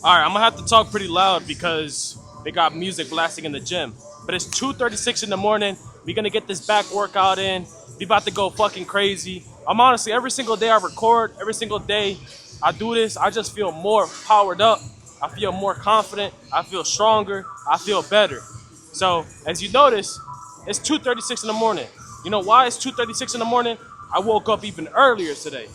All right, I'm gonna have to talk pretty loud because they got music blasting in the gym. But it's 2:36 in the morning. We're gonna get this back workout in. We about to go fucking crazy. I'm honestly every single day I record, every single day I do this, I just feel more powered up. I feel more confident. I feel stronger. I feel better. So as you notice, it's 2:36 in the morning. You know why it's 2:36 in the morning? I woke up even earlier today.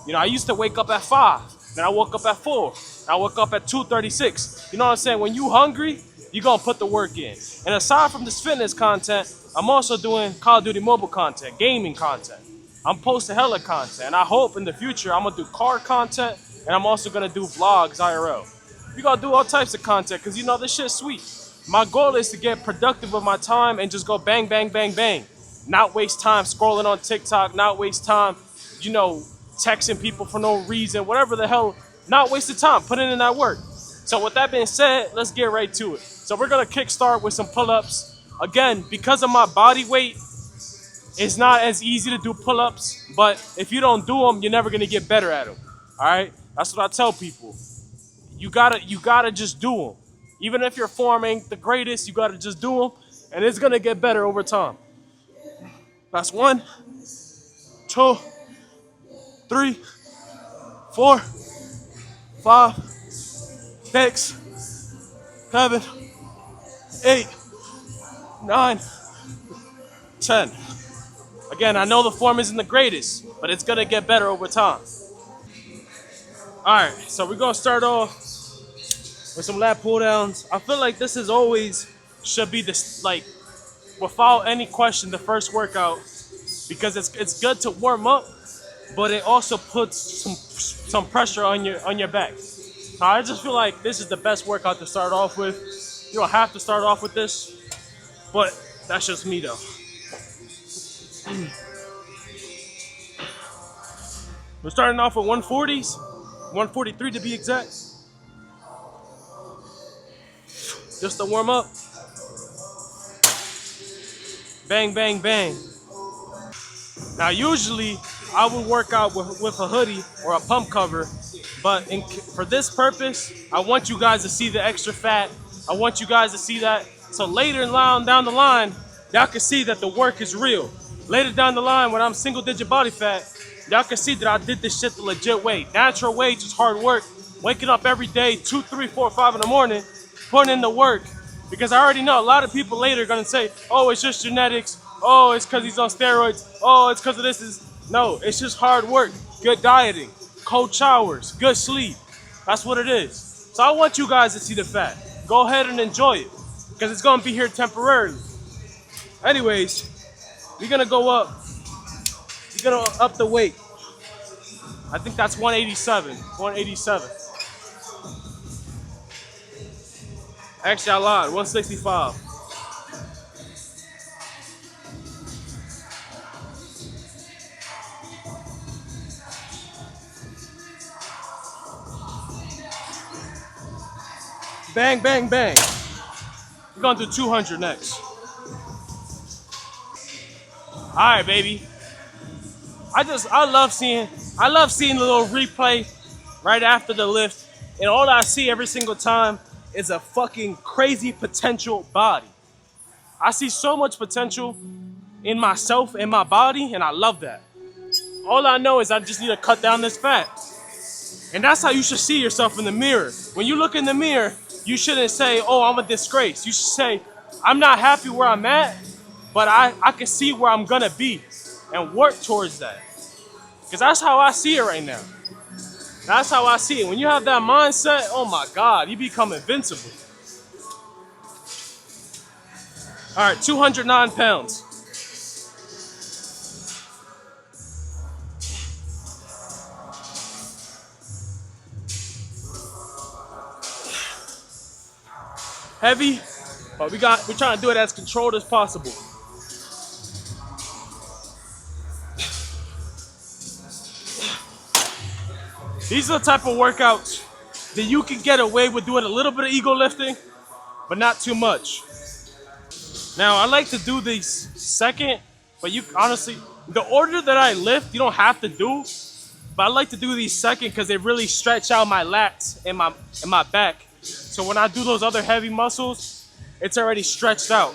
You know, I used to wake up at 5, then I woke up at 4, I woke up at 2:36. You know what I'm saying? When you hungry, you gonna put the work in. And aside from this fitness content, I'm also doing Call of Duty mobile content, gaming content. I'm posting hella content. And I hope in the future I'm gonna do car content and I'm also gonna do vlogs IRL. We gonna do all types of content because you know this shit's sweet. My goal is to get productive with my time and just go bang, bang, bang, bang. Not waste time scrolling on TikTok, not waste time, you know, texting people for no reason, whatever the hell, not wasting time, putting in that work. So with that being said, let's get right to it. So we're gonna kickstart with some pull-ups. Again, because of my body weight, it's not as easy to do pull-ups, but if you don't do them, you're never gonna get better at them. All right, that's what I tell people. You gotta just do them. Even if your form ain't the greatest, you gotta just do them, and it's gonna get better over time. That's 1, 2, 3, 4, 5, 6, 7, 8, 9, 10. Again, I know the form isn't the greatest, but it's gonna get better over time. All right, so we're gonna start off with some lat pull downs. I feel like this is always should be this like without any question the first workout because it's good to warm up, but it also puts some pressure on your back. So I just feel like this is the best workout to start off with. You don't have to start off with this, but that's just me though. We're starting off with 140s, 143 to be exact. Just to warm up. Bang, bang, bang. Now usually I would work out with a hoodie or a pump cover, but for this purpose, I want you guys to see the extra fat. I want you guys to see that. So later down the line, y'all can see that the work is real. Later down the line, when I'm single digit body fat, y'all can see that I did this shit the legit way. Natural way, just hard work. Waking up every day, 2, 3, 4, 5 in the morning, putting in the work. Because I already know a lot of people later are gonna say, oh, it's just genetics. Oh, it's because he's on steroids. Oh, it's because of this. No, it's just hard work, good dieting, cold showers, good sleep. That's what it is. So I want you guys to see the fat. Go ahead and enjoy it because it's gonna be here temporarily. Anyways, we're gonna go up. We're gonna up the weight. I think that's 187. 187. Actually, I lied. 165. Bang, bang, bang. We're gonna do 200 next. All right, baby. I love seeing the little replay right after the lift, and all I see every single time is a fucking crazy potential body. I see so much potential in myself and my body, and I love that. All I know is I just need to cut down this fat. And that's how you should see yourself in the mirror. When you look in the mirror, you shouldn't say, oh, I'm a disgrace. You should say, I'm not happy where I'm at, but I can see where I'm gonna be and work towards that. Because that's how I see it right now. That's how I see it. When you have that mindset, oh my God, you become invincible. All right, 209 pounds. Heavy, but we're trying to do it as controlled as possible. These are the type of workouts that you can get away with doing a little bit of ego lifting, but not too much. Now, I like to do these second, but you honestly, the order that I lift, you don't have to do, But I like to do these second because they really stretch out my lats and my back. So when I do those other heavy muscles, it's already stretched out.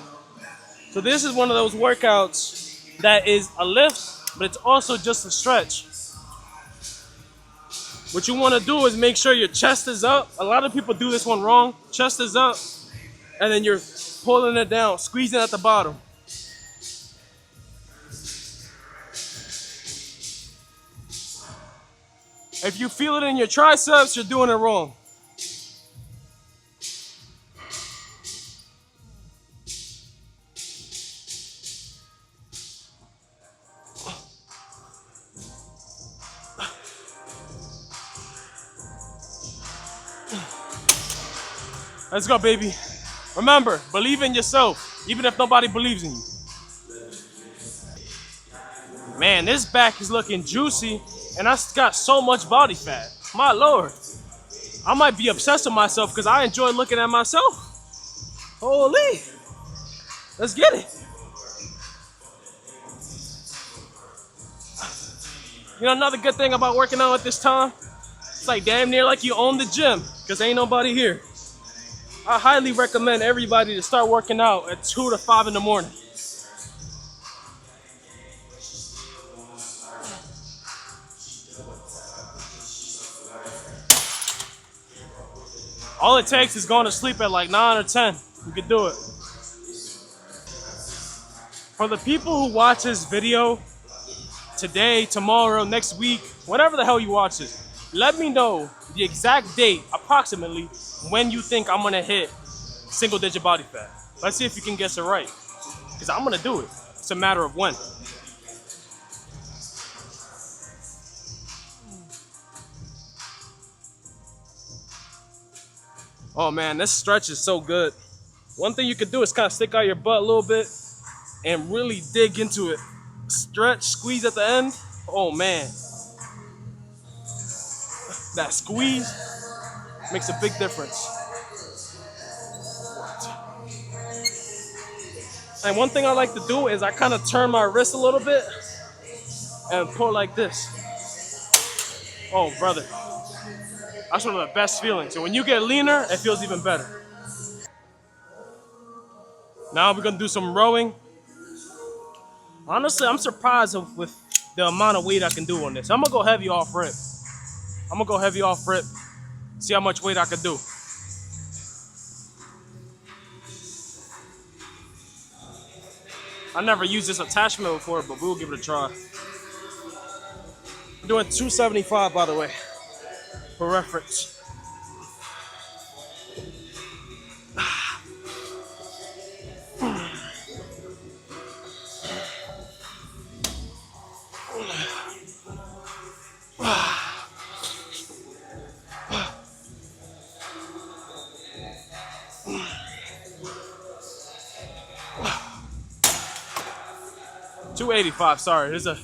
So this is one of those workouts that is a lift, but it's also just a stretch. What you want to do is make sure your chest is up. A lot of people do this one wrong. Chest is up, and then you're pulling it down, squeezing at the bottom. If you feel it in your triceps, you're doing it wrong. Let's go, baby. Remember, believe in yourself, even if nobody believes in you. Man, this back is looking juicy, and I got so much body fat. My Lord. I might be obsessed with myself because I enjoy looking at myself. Holy. Let's get it. You know, another good thing about working out at this time, it's like damn near like you own the gym because ain't nobody here. I highly recommend everybody to start working out at 2 to 5 in the morning. All it takes is going to sleep at like 9 or 10. You can do it. For the people who watch this video today, tomorrow, next week, whatever the hell you watch this, let me know the exact date, approximately, when you think I'm gonna hit single digit body fat. Let's see if you can guess it right. Because I'm gonna do it. It's a matter of when. Oh man, this stretch is so good. One thing you could do is kind of stick out your butt a little bit and really dig into it. Stretch, squeeze at the end. Oh man. That squeeze makes a big difference. And one thing I like to do is I kind of turn my wrist a little bit and pull like this. Oh, brother. That's one of the best feelings. So when you get leaner, it feels even better. Now we're gonna do some rowing. Honestly, I'm surprised with the amount of weight I can do on this. I'm gonna go heavy off rip. See how much weight I can do. I never used this attachment before, but we'll give it a try. I'm doing 275, by the way, for reference. $285, sorry, there's a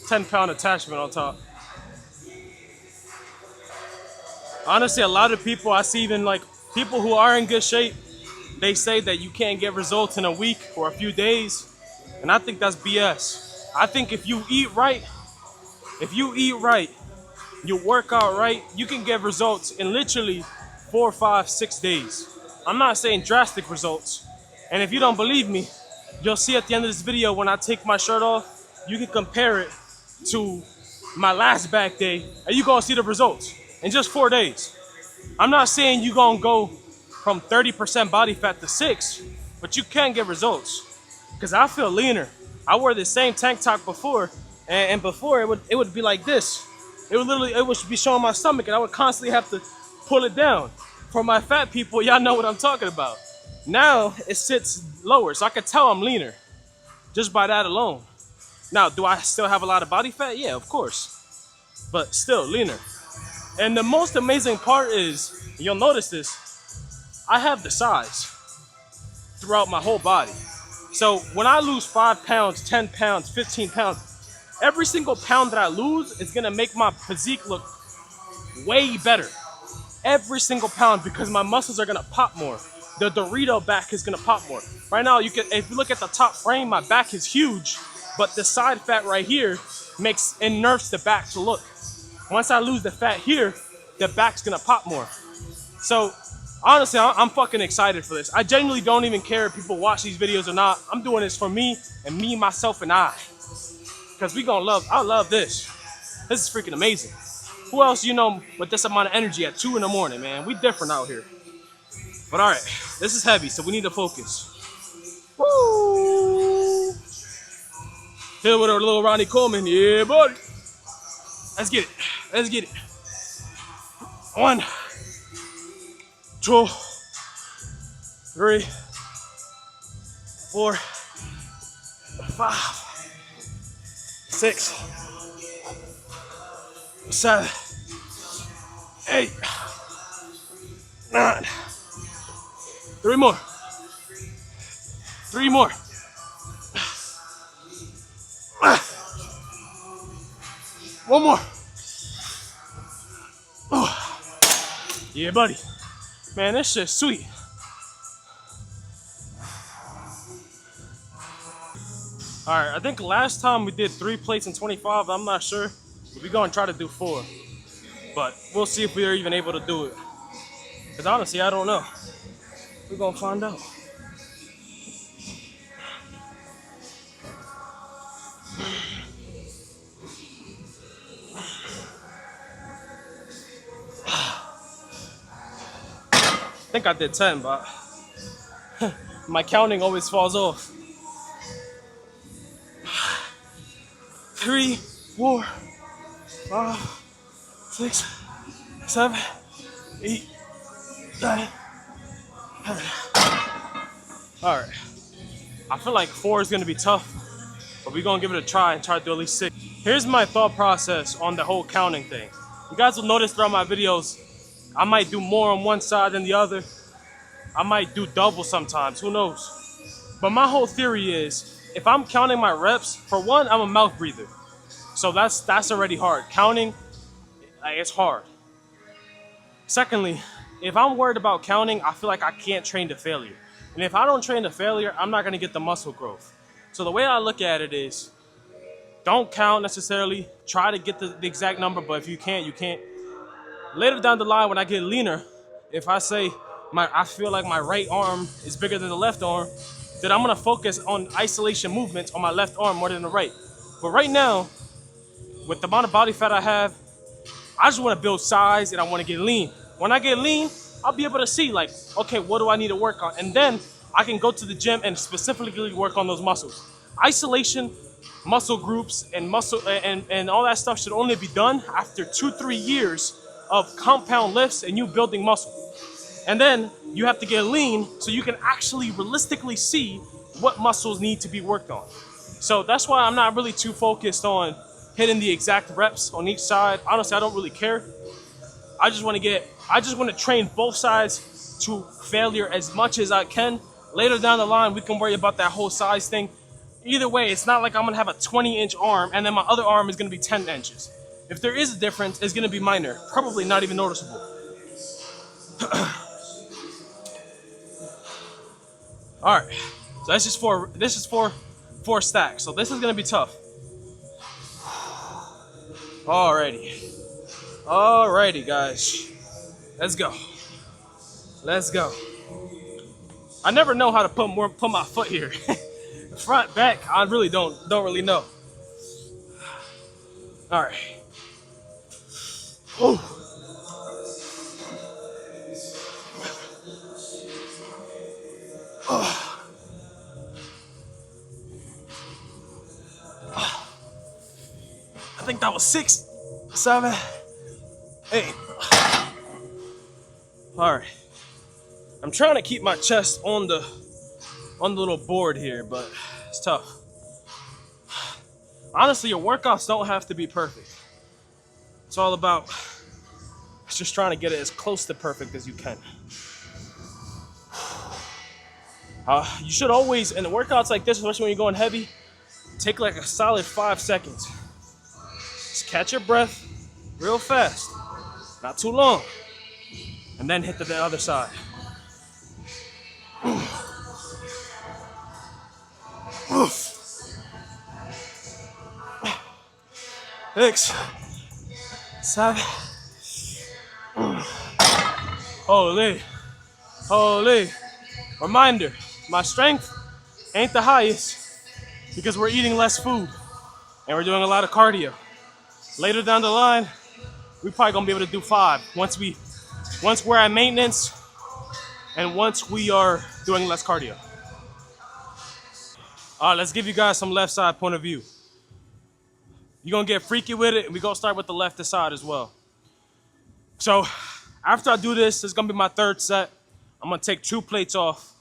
10-pound attachment on top. Honestly, a lot of people I see, even like people who are in good shape, they say that you can't get results in a week or a few days, and I think that's BS. I think if you eat right, you work out right, you can get results in literally 4, 5, 6 days. I'm not saying drastic results, and if you don't believe me, you'll see at the end of this video when I take my shirt off, you can compare it to my last back day, and you're gonna see the results in just 4 days. I'm not saying you're gonna go from 30% body fat to 6, but you can get results. Because I feel leaner. I wore the same tank top before, and before it would be like this. It would be showing my stomach, and I would constantly have to pull it down. For my fat people, y'all know what I'm talking about. Now it sits lower, so I can tell I'm leaner just by that alone. Now, do I still have a lot of body fat? Yeah, of course, but still leaner. And the most amazing part is, you'll notice this, I have the size throughout my whole body. So when I lose 5 pounds, 10 pounds, 15 pounds, every single pound that I lose is gonna make my physique look way better. Every single pound, because my muscles are gonna pop more. The Dorito back is gonna pop more. Right now, if you look at the top frame, my back is huge, but the side fat right here nerfs the back to look. Once I lose the fat here, the back's gonna pop more. So honestly, I'm fucking excited for this. I genuinely don't even care if people watch these videos or not. I'm doing this for me and me, myself, and I. Because I love this. This is freaking amazing. Who else you know with this amount of energy at 2 in the morning, man? We different out here. But all right, this is heavy, so we need to focus. Woo! Hit with our little Ronnie Coleman. Yeah, buddy. Let's get it. Let's get it. 1, 2, 3, 4, 5, 6, 7, 8, 9. 3 more. 3 more. One more. Oh. Yeah, buddy. Man, this shit's sweet. All right, I think last time we did 3 plates and 25. I'm not sure. We're gonna try to do 4, but we'll see if we are even able to do it. Cause honestly, I don't know. We're gonna find out. I think I did 10, but my counting always falls off. 3, 4, 5, 6, 7, 8, 9, 10. All right. I feel like 4 is gonna be tough, but we're gonna give it a try and try to do at least 6. Here's my thought process on the whole counting thing. You guys will notice throughout my videos, I might do more on one side than the other. I might do double sometimes, who knows? But my whole theory is, if I'm counting my reps, for one, I'm a mouth breather. So that's already hard. Counting, it's hard. Secondly, if I'm worried about counting, I feel like I can't train to failure. And if I don't train to failure, I'm not gonna get the muscle growth. So the way I look at it is, don't count necessarily, try to get the exact number, but if you can't, you can't. Later down the line, when I get leaner, if I say I feel like my right arm is bigger than the left arm, then I'm gonna focus on isolation movements on my left arm more than the right. But right now, with the amount of body fat I have, I just wanna build size and I wanna get lean. When I get lean, I'll be able to see like, okay, what do I need to work on? And then I can go to the gym and specifically work on those muscles. Isolation, muscle groups, and all that stuff should only be done after 2-3 years of compound lifts and you building muscle. And then you have to get lean so you can actually realistically see what muscles need to be worked on. So that's why I'm not really too focused on hitting the exact reps on each side. Honestly, I don't really care. I just want to train both sides to failure as much as I can. Later down the line, we can worry about that whole size thing. Either way, it's not like I'm gonna have a 20-inch arm and then my other arm is gonna be 10 inches. If there is a difference, it's gonna be minor, probably not even noticeable. All right, so this is four stacks. So this is gonna be tough. Alrighty, guys, let's go. I never know how to put my foot here. Front, back, I really don't really know. All right. Ooh. I think that was 6, 7, 8. All right. I'm trying to keep my chest on the little board here, but it's tough. Honestly, your workouts don't have to be perfect. It's all about just trying to get it as close to perfect as you can. You should always, in the workouts like this, especially when you're going heavy, take like a solid 5 seconds. Just catch your breath real fast, not too long, and then hit the other side. 6, 7. Holy, holy. Reminder, my strength ain't the highest because we're eating less food and we're doing a lot of cardio. Later down the line, we probably gonna be able to do 5 once we're at maintenance and once we are doing less cardio. All right, let's give you guys some left side point of view. You're gonna get freaky with it, and we're gonna start with the left side as well. So after I do this, it's gonna be my 3rd set. I'm gonna take 2 plates off.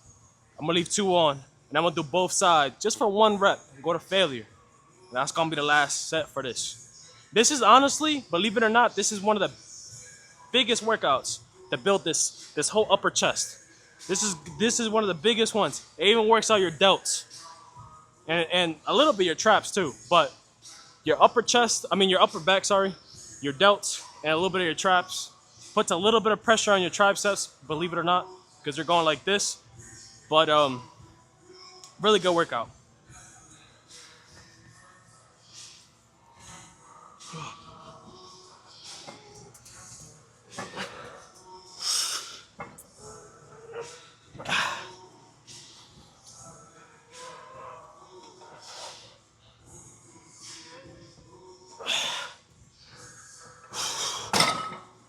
I'm gonna leave 2 on, and I'm gonna do both sides just for 1 rep and go to failure. And that's gonna be the last set for this. This is honestly, believe it or not, this is one of the biggest workouts that build this whole upper chest. This is one of the biggest ones. It even works out your delts and a little bit your traps too, but your your upper back, sorry, your delts and a little bit of your traps puts a little bit of pressure on your triceps, believe it or not, because you're going like this. But really good workout.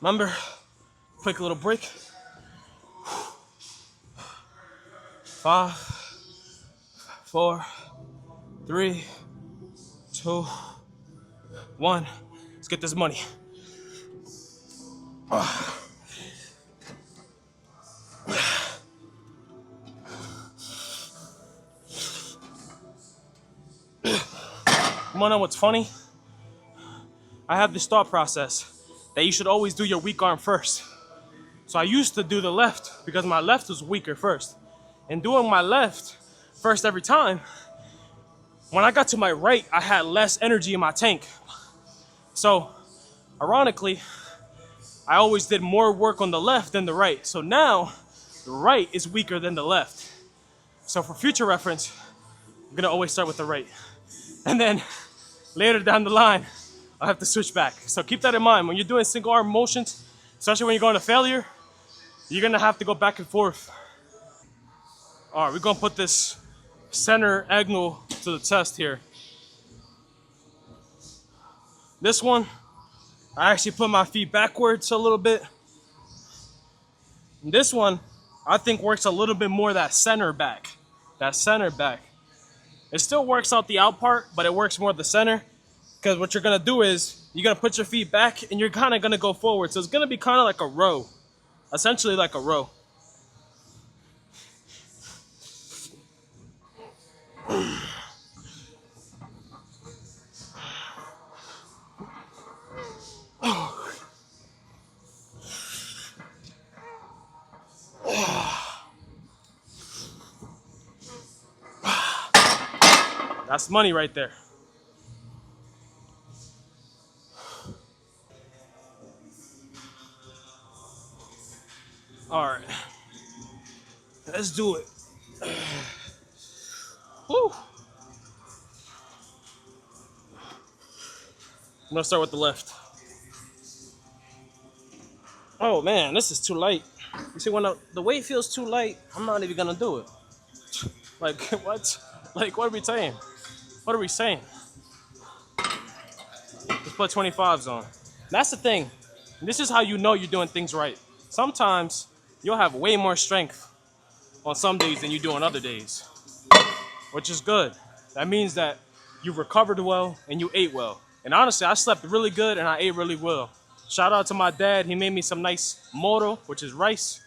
Remember, quick little break. 5, 4, 3, 2, 1. Let's get this money. You wanna know what's funny? I have this thought process that you should always do your weak arm first. So I used to do the left because my left was weaker first. And doing my left first every time, when I got to my right, I had less energy in my tank. So, ironically, I always did more work on the left than the right. So now, the right is weaker than the left. So for future reference, I'm gonna always start with the right. And then, later down the line, I'll have to switch back. So keep that in mind. When you're doing single arm motions, especially when you're going to failure, you're gonna have to go back and forth. All right, we're gonna put this center angle to the test here. This one, I actually put my feet backwards a little bit. And this one, I think works a little bit more that center back. That center back. It still works out the out part, but it works more the center. Because what you're gonna do is, you're gonna put your feet back and you're kinda gonna go forward. So it's gonna be kinda like a row. Essentially like a row. That's money right there. All right, let's do it. Woo. I'm gonna start with the left. Oh man, this is too light. You see, when the weight feels too light, I'm not even gonna do it. Like what? Like what are we saying? What are we saying? Let's put 25s on. That's the thing. This is how you know you're doing things right. Sometimes you'll have way more strength on some days than you do on other days, which is good. That means that you recovered well and you ate well. And honestly, I slept really good and I ate really well. Shout out to my dad. He made me some nice moro, which is rice.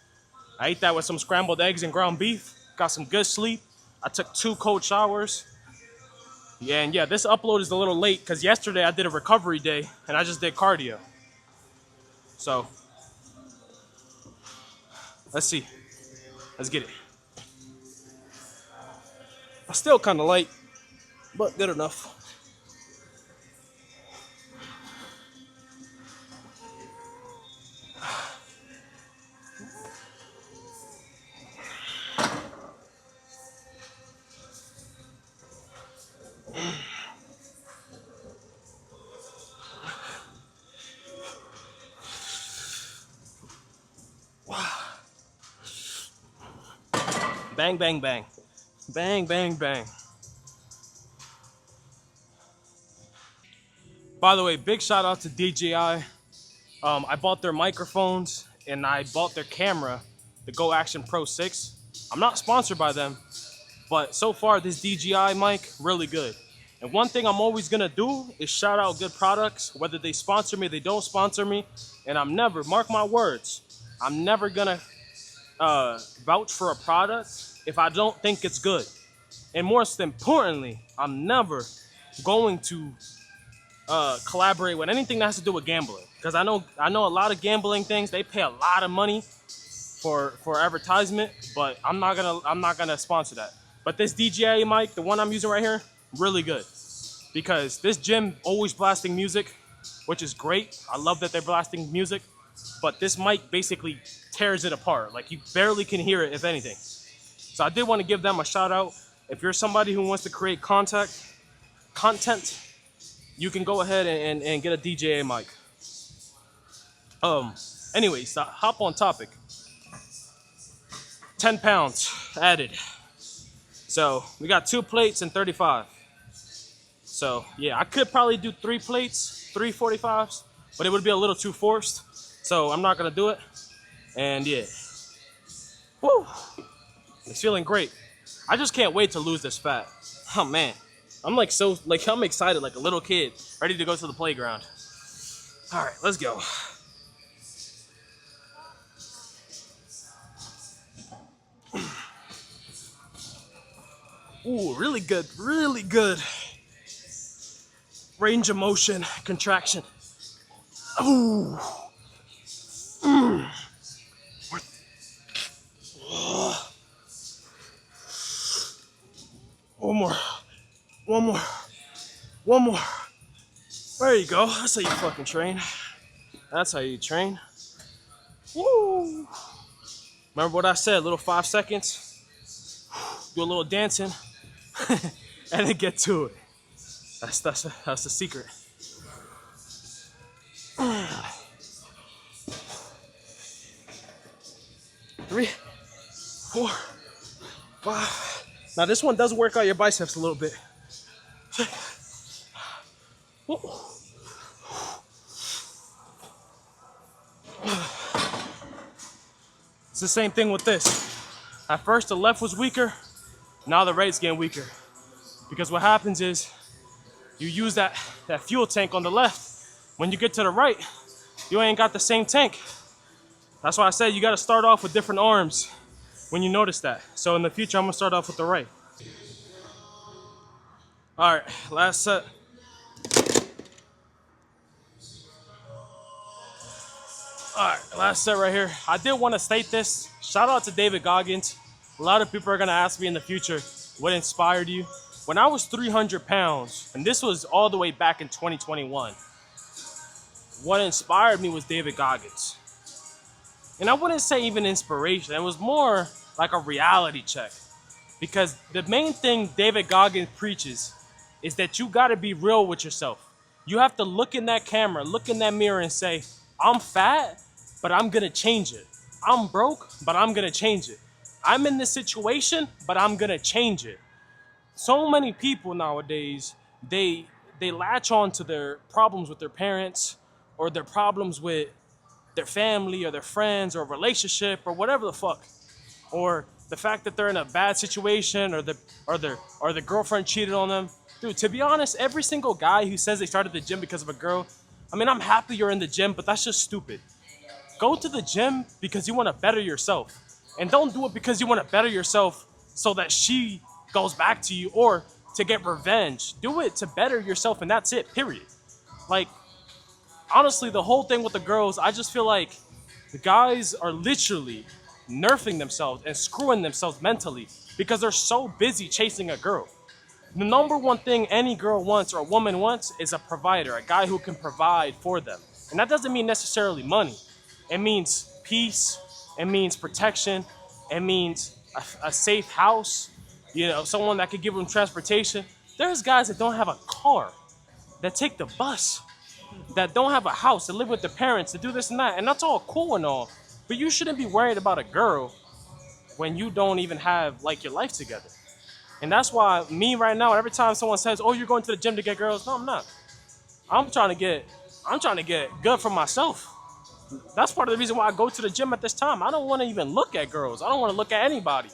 I ate that with some scrambled eggs and ground beef. Got some good sleep. I took 2 cold showers. Yeah, and yeah, this upload is a little late because yesterday I did a recovery day and I just did cardio. So, let's see. Let's get it. Still kind of light, but good enough. Bang, bang, bang. Bang, bang, bang. By the way, big shout out to DJI. I bought their microphones and I bought their camera, the Go Action Pro 6. I'm not sponsored by them, but so far this DJI mic, really good. And one thing I'm always gonna do is shout out good products, whether they sponsor me, they don't sponsor me. And I'm never, mark my words, I'm never gonna vouch for a product if I don't think it's good. And most importantly, I'm never going to collaborate with anything that has to do with gambling, because I know a lot of gambling things. They pay a lot of money for advertisement, but I'm not gonna sponsor that. But this DJI mic, the one I'm using right here, really good, because this gym always blasting music, which is great. I love that they're blasting music, but this mic basically tears it apart. Like, you barely can hear it, if anything. So I did want to give them a shout out. If you're somebody who wants to create content, you can go ahead and get a DJI mic. Anyways, hop on topic. 10 pounds added. So we got 2 plates and 35. So yeah, I could probably do 3 plates, 3 45s, but it would be a little too forced. So I'm not gonna do it. And yeah, woo, it's feeling great. I just can't wait to lose this fat. Oh man, I'm I'm excited, like a little kid, ready to go to the playground. All right, let's go. Ooh, really good, really good. Range of motion, contraction. Ooh. Mm. One more. One more. One more. There you go. That's how you fucking train. That's how you train. Woo. Remember what I said, little 5 seconds. Do a little dancing. And then get to it. That's the secret. 3, 4, 5. Now this one does work out your biceps a little bit. It's the same thing with this. At first the left was weaker, now the right's getting weaker. Because what happens is you use that fuel tank on the left. When you get to the right, you ain't got the same tank. That's why I said you gotta start off with different arms when you notice that. So in the future, I'm gonna start off with the right. All right, last set. All right, last set right here. I did want to state this. Shout out to David Goggins. A lot of people are gonna ask me in the future, what inspired you? When I was 300 pounds, and this was all the way back in 2021, what inspired me was David Goggins. And I wouldn't say even inspiration, it was more like a reality check. Because the main thing David Goggins preaches is that you gotta be real with yourself. You have to look in that camera, look in that mirror and say, I'm fat, but I'm gonna change it. I'm broke, but I'm gonna change it. I'm in this situation, but I'm gonna change it. So many people nowadays, they latch on to their problems with their parents, or their problems with their family or their friends or a relationship or whatever the fuck, or the fact that they're in a bad situation, or the girlfriend cheated on them. Dude, to be honest, every single guy who says they started the gym because of a girl, I mean, I'm happy you're in the gym, but that's just stupid. Go to the gym because you want to better yourself, and don't do it because you want to better yourself so that she goes back to you or to get revenge. Do it to better yourself, and that's it, period. Like, honestly, the whole thing with the girls, I just feel like the guys are literally nerfing themselves and screwing themselves mentally because they're so busy chasing a girl. The number one thing any girl wants or a woman wants is a provider, a guy who can provide for them. And that doesn't mean necessarily money. It means peace, it means protection, it means a safe house, you know, someone that could give them transportation. There's guys that don't have a car, that take the bus, that don't have a house, that live with their parents, that do this and that, and that's all cool and all. But you shouldn't be worried about a girl when you don't even have like your life together. And that's why me right now, every time someone says, "Oh, you're going to the gym to get girls," no, I'm not. I'm trying to get I'm trying to get good for myself. That's part of the reason why I go to the gym at this time. I don't want to even look at girls. I don't want to look at anybody.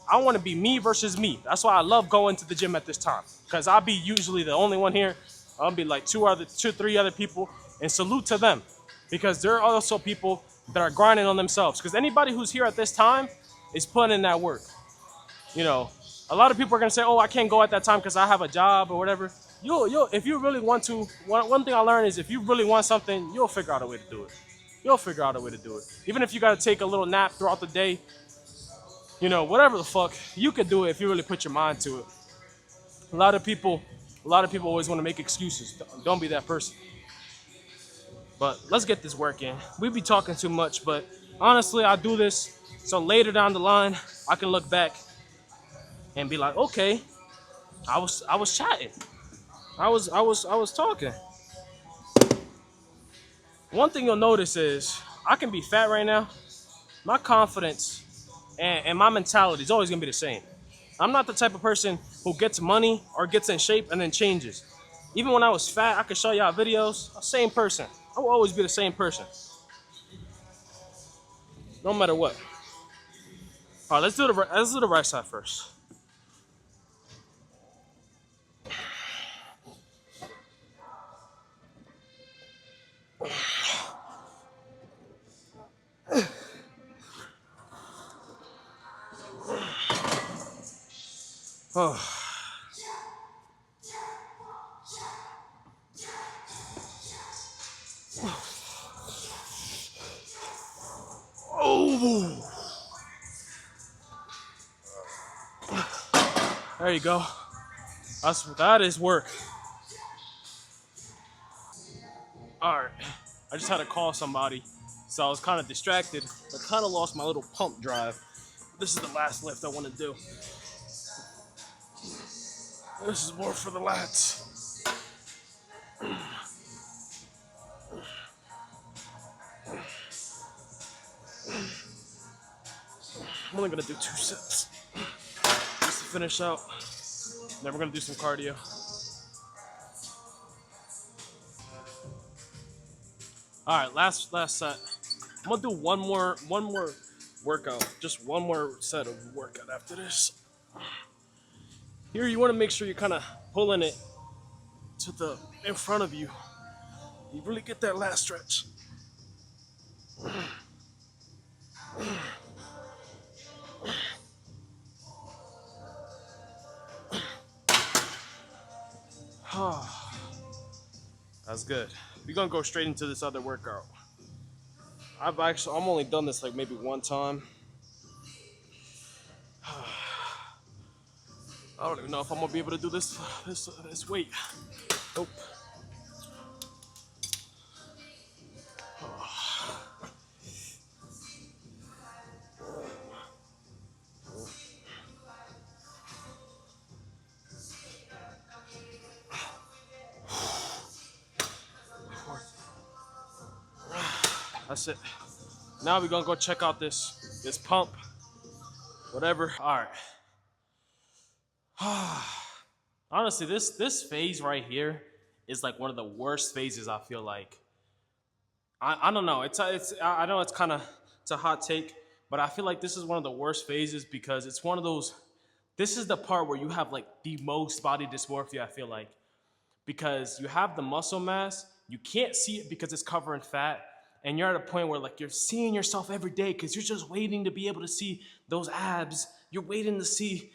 I want to be me versus me. That's why I love going to the gym at this time. Cause I'll be usually the only one here. I'll be like three other people, and salute to them, because there are also people that are grinding on themselves. Cause anybody who's here at this time is putting in that work. You know, a lot of people are gonna say, "Oh, I can't go at that time because I have a job or whatever." You'll if you really want to. One thing I learned is if you really want something, you'll figure out a way to do it. You'll figure out a way to do it. Even if you gotta take a little nap throughout the day, whatever the fuck, you could do it if you really put your mind to it. A lot of people, a lot of people always want to make excuses. Don't be that person. But let's get this work in. We be talking too much, but honestly, I do this so later down the line I can look back and be like, okay, I was chatting. I was talking. One thing you'll notice is I can be fat right now. My confidence and my mentality is always gonna be the same. I'm not the type of person who gets money or gets in shape and then changes. Even when I was fat, I could show y'all videos. Same person. I will always be the same person, no matter what. All right, let's do the right side first. Oh. Oh. There you go. That is work. All right. I just had to call somebody, so I was kind of distracted. I kind of lost my little pump drive. This is the last lift I want to do. This is more for the lads. I'm only gonna do 2 sets just to finish out. Then we're gonna do some cardio. All right, last set. I'm gonna do one more workout, just one more set of workout after this. Here, you want to make sure you're kind of pulling it to the in front of you. You really get that last stretch. That's good. We're gonna go straight into this other workout. I'm only done this like maybe one time. I don't even know if I'm gonna be able to do this weight. Nope. That's it. Now we're gonna go check out this pump, whatever. All right. Honestly, this phase right here is like one of the worst phases. I feel like. I don't know. I know it's a hot take, but I feel like this is one of the worst phases because it's one of those. This is the part where you have like the most body dysmorphia. I feel like because you have the muscle mass, you can't see it because it's covering fat, and you're at a point where like you're seeing yourself every day because you're just waiting to be able to see those abs. You're waiting to see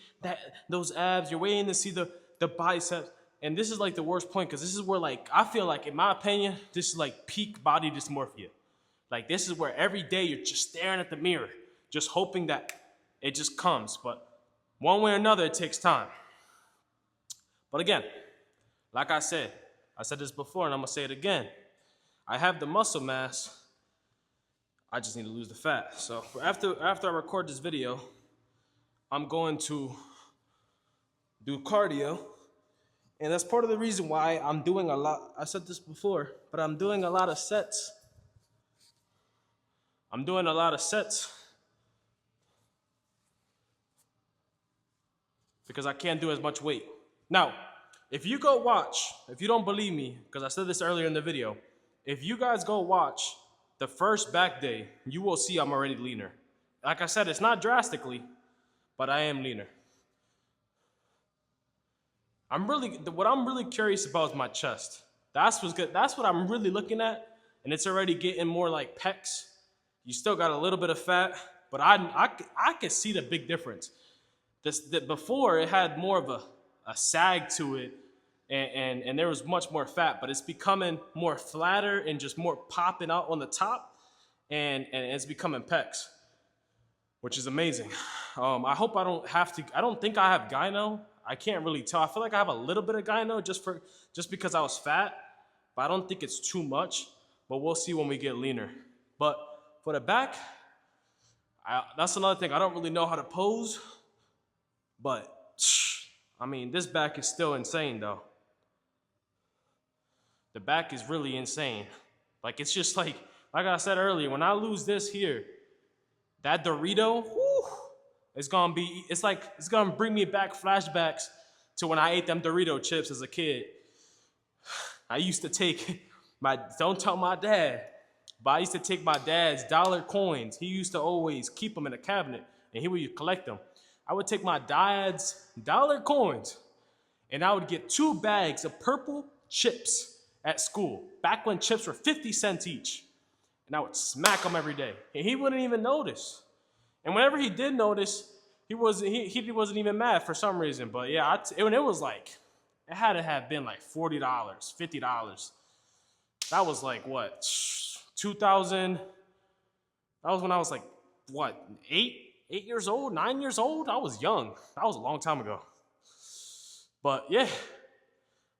those abs. You're waiting to see the biceps. And this is like the worst point because this is where like I feel like, in my opinion, this is like peak body dysmorphia. Like this is where every day you're just staring at the mirror, just hoping that it just comes. But one way or another, it takes time. But again, like I said this before and I'm gonna say it again. I have the muscle mass. I just need to lose the fat. So after I record this video, I'm going to do cardio. And that's part of the reason why I'm doing a lot. I said this before, but I'm doing a lot of sets. I'm doing a lot of sets because I can't do as much weight. Now, if you go watch, if you don't believe me, because I said this earlier in the video, if you guys go watch the first back day, you will see I'm already leaner. Like I said, it's not drastically, but I am leaner. What I'm really curious about is my chest. That's what's good. That's what I'm really looking at, and it's already getting more like pecs. You still got a little bit of fat, but I can see the big difference. Before it had more of a sag to it, and there was much more fat, but it's becoming more flatter and just more popping out on the top, and it's becoming pecs, which is amazing. I hope I don't think I have gyno. I can't really tell. I feel like I have a little bit of gyno just because I was fat, but I don't think it's too much. But we'll see when we get leaner. But for the back, that's another thing. I don't really know how to pose, but I mean, this back is still insane though. The back is really insane. Like, it's just like I said earlier, when I lose this here, that Dorito, whew, it's gonna bring me back flashbacks to when I ate them Dorito chips as a kid. I used to take don't tell my dad, but I used to take my dad's dollar coins. He used to always keep them in a cabinet, and he would collect them. I would take my dad's dollar coins, and I would get 2 bags of purple chips at school, back when chips were 50 cents each. And I would smack them every day, and he wouldn't even notice. And whenever he did notice, he wasn't even mad for some reason. But yeah, it was like, it had to have been like $40, $50. That was like what, 2000? That was when I was like, what, 8 years old, 9 years old? I was young. That was a long time ago. But yeah,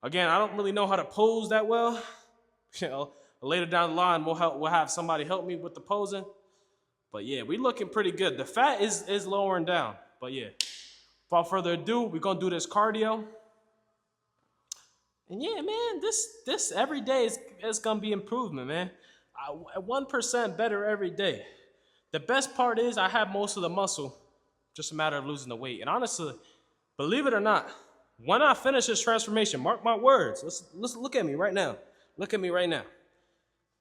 again, I don't really know how to pose that well. You know, later down the line, we'll have somebody help me with the posing. But yeah, we looking pretty good. The fat is lowering down. But yeah, without further ado, we're gonna do this cardio. And yeah, man, this every day is gonna be improvement, man. 1% better every day. The best part is I have most of the muscle, just a matter of losing the weight. And honestly, believe it or not, when I finish this transformation, mark my words, let's look at me right now. Look at me right now.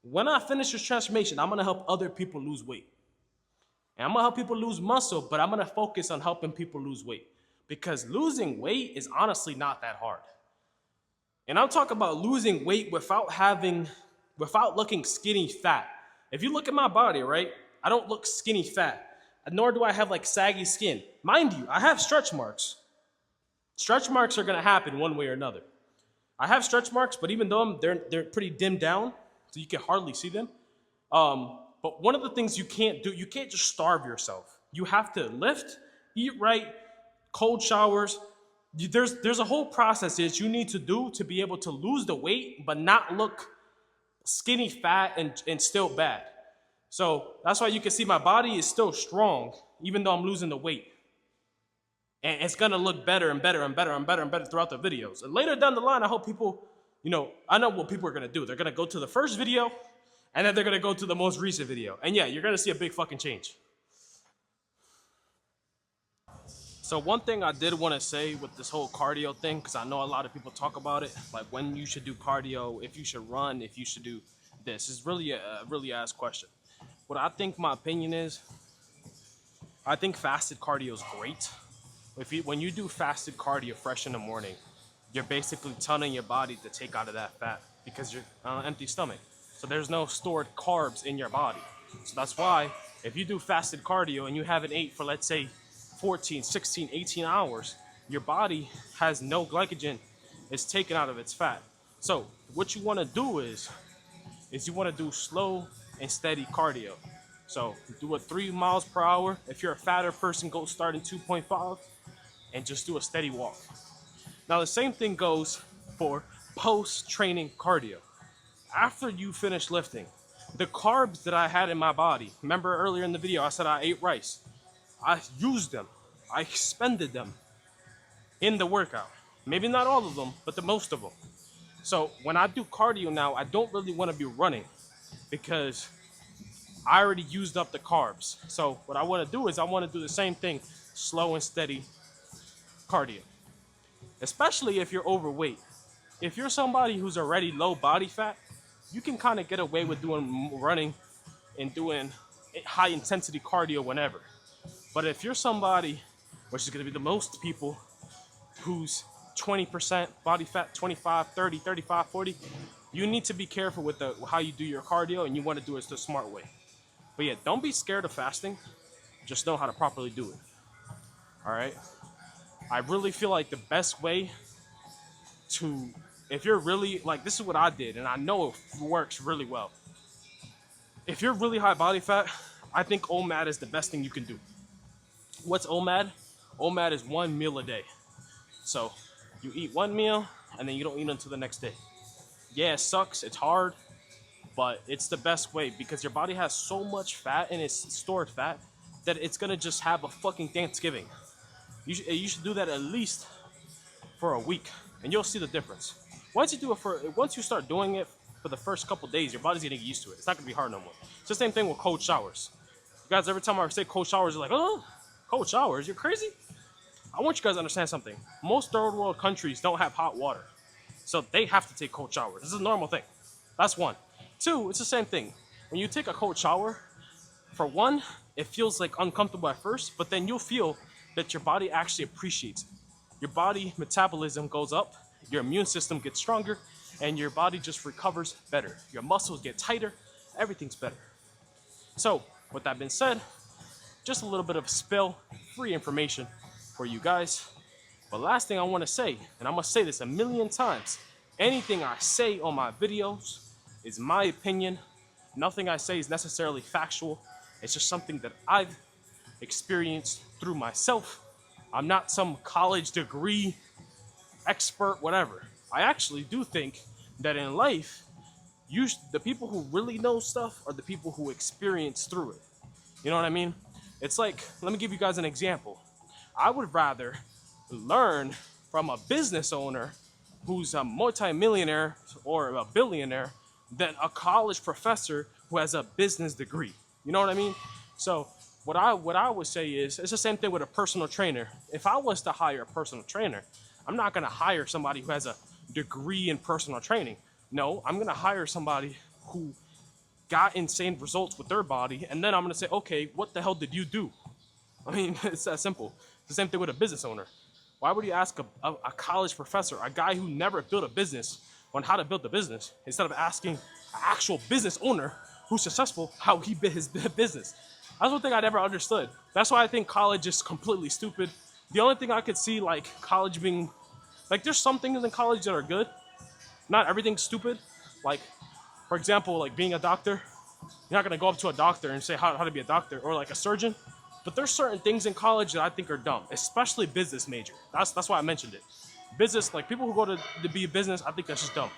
When I finish this transformation, I'm gonna help other people lose weight. And I'm gonna help people lose muscle, but I'm gonna focus on helping people lose weight. Because losing weight is honestly not that hard. And I'm talking about losing weight without looking skinny fat. If you look at my body, right, I don't look skinny fat, nor do I have like saggy skin. Mind you, I have stretch marks. Stretch marks are gonna happen one way or another. I have stretch marks, but even though they're pretty dimmed down, so you can hardly see them. But one of the things you can't do, you can't just starve yourself. You have to lift, eat right, cold showers. There's a whole process that you need to do to be able to lose the weight, but not look skinny fat and still bad. So that's why you can see my body is still strong, even though I'm losing the weight. And it's gonna look better and better and better and better and better throughout the videos. And later down the line, I hope people, I know what people are gonna do. They're gonna go to the first video, and then they're gonna go to the most recent video. And yeah, you're gonna see a big fucking change. So one thing I did wanna say with this whole cardio thing, because I know a lot of people talk about it, like when you should do cardio, if you should run, if you should do this, is really a really asked question. What I think my opinion is, I think fasted cardio is great. When you do fasted cardio fresh in the morning, you're basically telling your body to take out of that fat because you're on an empty stomach. So there's no stored carbs in your body. So that's why if you do fasted cardio and you haven't ate for, let's say, 14, 16, 18 hours, your body has no glycogen. It's taken out of its fat. So what you want to do is you want to do slow and steady cardio. So do it 3 miles per hour. If you're a fatter person, go start in 2.5 and just do a steady walk. Now the same thing goes for post-training cardio. After you finish lifting, the carbs that I had in my body, remember earlier in the video I said I ate rice. I used them, I expended them in the workout. Maybe not all of them, but the most of them. So when I do cardio now, I don't really want to be running because I already used up the carbs. So what I want to do is I want to do the same thing, slow and steady cardio, especially if you're overweight. If you're somebody who's already low body fat, you can kind of get away with doing running and doing high intensity cardio whenever. But if you're somebody, which is going to be the most people, who's 20% body fat, 25, 30, 35, 40, you need to be careful with how you do your cardio, and you want to do it the smart way. But yeah, don't be scared of fasting. Just know how to properly do it. All right? I really feel like the best way to, if you're really, like, this is what I did, and I know it works really well. If you're really high body fat, I think OMAD is the best thing you can do. What's OMAD? OMAD is 1 meal a day. So you eat 1 meal, and then you don't eat until the next day. Yeah, it sucks, it's hard, but it's the best way because your body has so much fat in its stored fat that it's gonna just have a fucking Thanksgiving. You should do that at least for a week, and you'll see the difference. Once you start doing it for the first couple days, your body's gonna get used to it. It's not gonna be hard no more. It's the same thing with cold showers. You guys, every time I say cold showers, you're like, oh, cold showers? You're crazy? I want you guys to understand something. Most third world countries don't have hot water, so they have to take cold showers. This is a normal thing. That's one. Two, it's the same thing. When you take a cold shower, for one, it feels like uncomfortable at first, but then you'll feel that your body actually appreciates it. Your body metabolism goes up, your immune system gets stronger, and your body just recovers better. Your muscles get tighter, everything's better. So, with that being said, just a little bit of spill, free information for you guys. But last thing I want to say, and I'm going to say this a million times, anything I say on my videos is my opinion. Nothing I say is necessarily factual. It's just something that I've experienced through myself. I'm not some college degree expert, whatever. I actually do think that in life, the people who really know stuff are the people who experience through it. You know what I mean? It's like, let me give you guys an example. I would rather learn from a business owner who's a multimillionaire or a billionaire than a college professor who has a business degree. You know what I mean? So what I would say is, it's the same thing with a personal trainer. If I was to hire a personal trainer, I'm not going to hire somebody who has a degree in personal training. No, I'm going to hire somebody who got insane results with their body, and then I'm going to say, okay, what the hell did you do? I mean, it's that simple. It's the same thing with a business owner. Why would you ask a college professor, a guy who never built a business, on how to build the business, instead of asking an actual business owner who's successful how he built his business? That's one thing I never understood. That's why I think college is completely stupid. The only thing I could see, like, college being, like, there's some things in college that are good. Not everything's stupid. Like, for example, like being a doctor. You're not going to go up to a doctor and say how to be a doctor, or like a surgeon. But there's certain things in college that I think are dumb, especially business major. That's why I mentioned it. Business, like people who go to be a business, I think that's just dumb.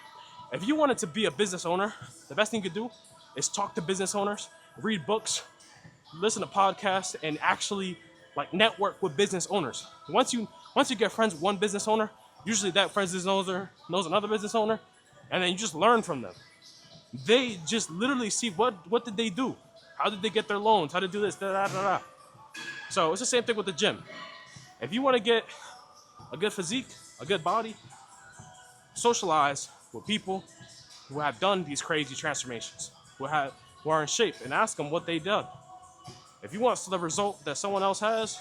If you wanted to be a business owner, the best thing you could do is talk to business owners, read books, listen to podcasts, and actually like network with business owners. Once you get friends with one business owner, usually that business owner knows another business owner, and then you just learn from them. They just literally see what did they do? How did they get their loans? How to do this? Da, da, da, da. So it's the same thing with the gym. If you want to get a good physique, a good body, socialize with people who have done these crazy transformations, who are in shape, and ask them what they done. If you want the result that someone else has,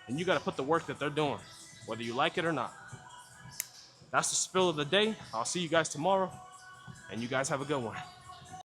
then you got to put the work that they're doing, whether you like it or not. That's the spill of the day. I'll see you guys tomorrow, and you guys have a good one.